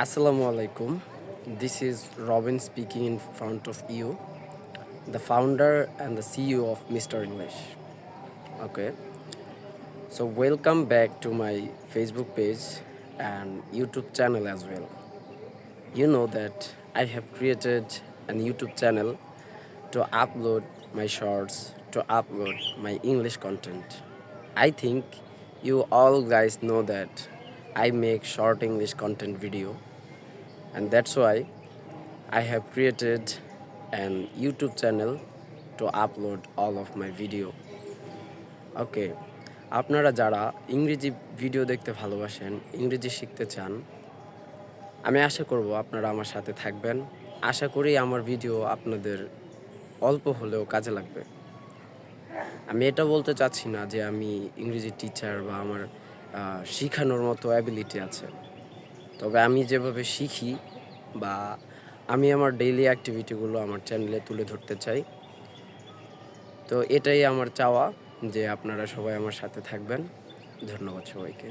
Assalamu alaikum. This is Robin speaking in front of you, the founder and the CEO of Mr. English. Okay, so welcome back to my Facebook page and YouTube channel as well. You know that I have created an YouTube channel to upload my shorts, to upload my English content. I think you all guys know that I make short English content video, and that's why I have created an YouTube channel to upload all of my video. ওকে, আপনারা যারা ইংরেজি video দেখতে ভালোবাসেন, ইংরেজি শিখতে চান, আমি আশা করব আপনারা আমার সাথে থাকবেন। আশা করি আমার ভিডিও আপনাদের অল্প হলেও কাজে লাগবে। আমি এটা বলতে চাচ্ছি না যে আমি ইংরেজি টিচার বা আমার শিখানোর মতো অ্যাবিলিটি আছে। তবে আমি যেভাবে শিখি বা আমি আমার ডেইলি অ্যাক্টিভিটিগুলো আমার চ্যানেলে তুলে ধরতে চাই। তো এটাই আমার চাওয়া যে আপনারা সবাই আমার সাথে থাকবেন। ধন্যবাদ সবাইকে।